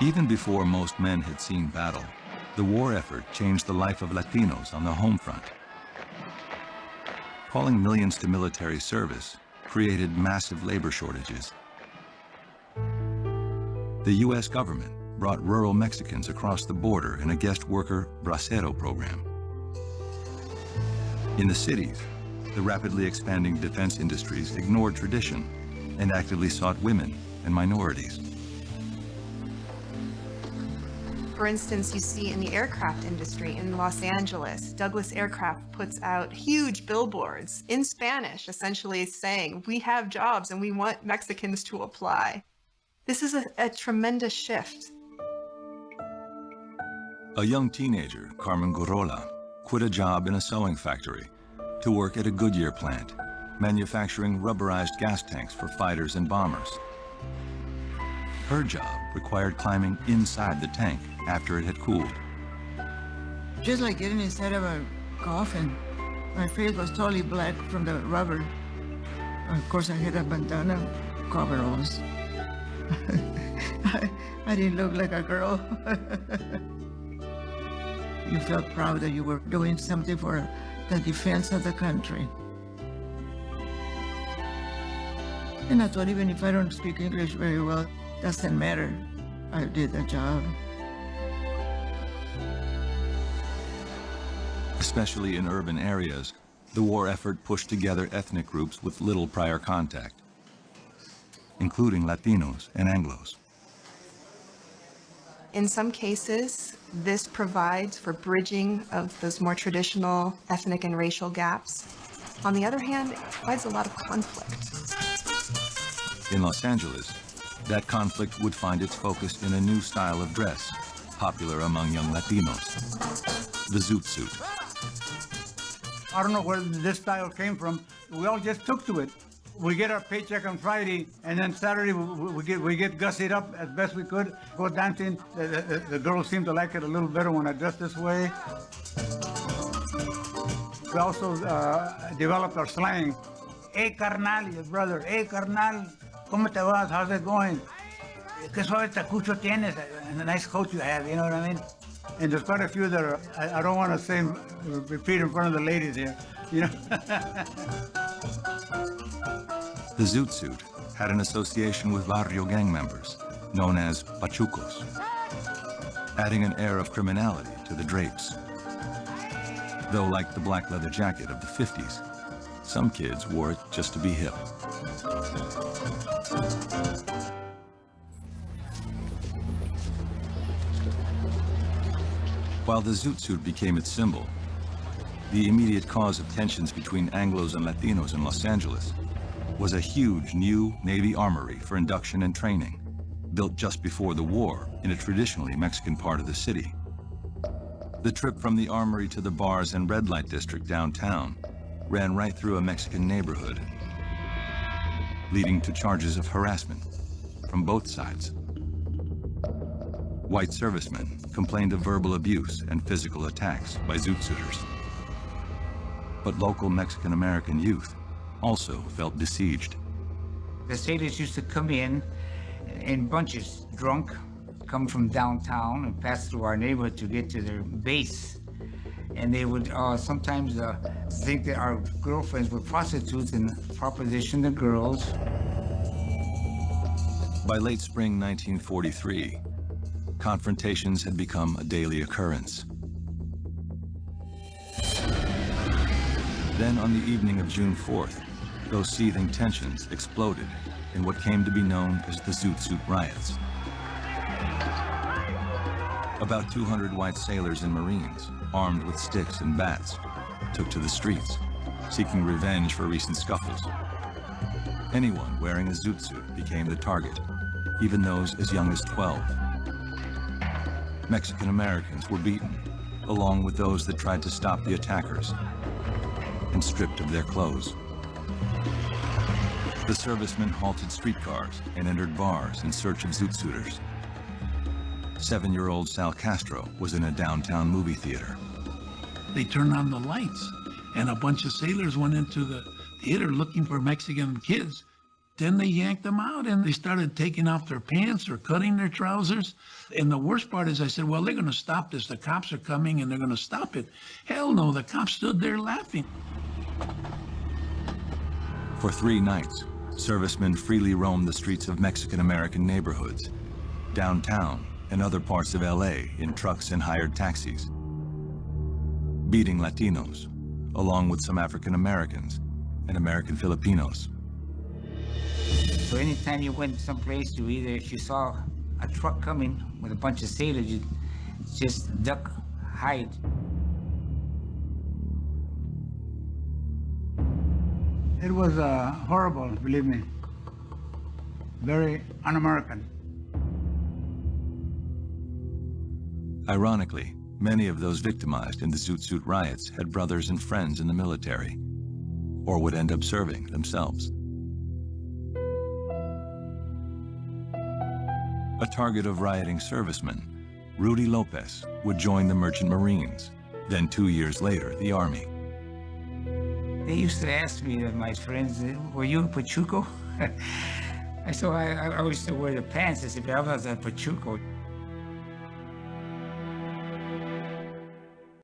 Even before most men had seen battle, the war effort changed the life of Latinos on the home front. Calling millions to military service created massive labor shortages. The U.S. government brought rural Mexicans across the border in a guest worker bracero program. In the cities, the rapidly expanding defense industries ignored tradition and actively sought women and minorities. For instance, you see in the aircraft industry in Los Angeles, Douglas Aircraft puts out huge billboards in Spanish, essentially saying, we have jobs and we want Mexicans to apply. This is a tremendous shift. A young teenager, Carmen Gurrola, quit a job in a sewing factory to work at a Goodyear plant, manufacturing rubberized gas tanks for fighters and bombers. Her job required climbing inside the tank after it had cooled. Just like getting inside of a coffin. My face was totally black from the rubber. Of course, I had a bandana coveralls. I didn't look like a girl. You felt proud that you were doing something for the defense of the country. And I thought, even if I don't speak English very well, doesn't matter. I did the job. Especially in urban areas, the war effort pushed together ethnic groups with little prior contact, including Latinos and Anglos. In some cases, this provides for bridging of those more traditional ethnic and racial gaps. On the other hand, it provides a lot of conflict. In Los Angeles, that conflict would find its focus in a new style of dress, popular among young Latinos, the zoot suit. I don't know where this style came from. We all just took to it. We get our paycheck on Friday, and then Saturday we get gussied up as best we could, go dancing. The girls seem to like it a little better when I dress this way. We also developed our slang. Hey, carnal, your brother. Hey, carnal, ¿cómo te vas? How's it going? ¿Qué suave tacucho tienes? And a nice coat you have, you know what I mean? And there's quite a few that are, I don't want to say, repeat in front of the ladies here, you know? The zoot suit had an association with Barrio gang members, known as Pachucos, adding an air of criminality to the drapes. Though like the black leather jacket of the 50s, some kids wore it just to be hip. While the zoot suit became its symbol, the immediate cause of tensions between Anglos and Latinos in Los Angeles was a huge new Navy armory for induction and training, built just before the war in a traditionally Mexican part of the city. The trip from the armory to the bars and red light district downtown ran right through a Mexican neighborhood, leading to charges of harassment from both sides. White servicemen complained of verbal abuse and physical attacks by zoot suiters. But local Mexican-American youth also felt besieged. The sailors used to come in bunches, drunk, come from downtown and pass through our neighborhood to get to their base. And they would sometimes think that our girlfriends were prostitutes and proposition the girls. By late spring 1943, confrontations had become a daily occurrence. Then on the evening of June 4th, those seething tensions exploded in what came to be known as the Zoot Suit Riots. About 200 white sailors and Marines, armed with sticks and bats, took to the streets, seeking revenge for recent scuffles. Anyone wearing a zoot suit became the target, even those as young as 12. Mexican Americans were beaten, along with those that tried to stop the attackers, and stripped of their clothes. The servicemen halted streetcars and entered bars in search of zoot suiters. 7-year-old Sal Castro was in a downtown movie theater. They turned on the lights, and a bunch of sailors went into the theater looking for Mexican kids. Then they yanked them out and they started taking off their pants or cutting their trousers. And the worst part is I said, well, they're going to stop this. The cops are coming and they're going to stop it. Hell no, the cops stood there laughing. For 3 nights, servicemen freely roamed the streets of Mexican-American neighborhoods, downtown and other parts of LA in trucks and hired taxis, beating Latinos, along with some African-Americans and American Filipinos. So anytime you went someplace, if you saw a truck coming with a bunch of sailors, you just duck, hide. It was horrible, believe me. Very un-American. Ironically, many of those victimized in the Zoot Suit riots had brothers and friends in the military, or would end up serving themselves. A target of rioting servicemen, Rudy Lopez would join the Merchant Marines, then 2 years later, the Army. They used to ask me, my friends, were you a Pachuco? I said, I always used to wear the pants. I said, I was a Pachuco.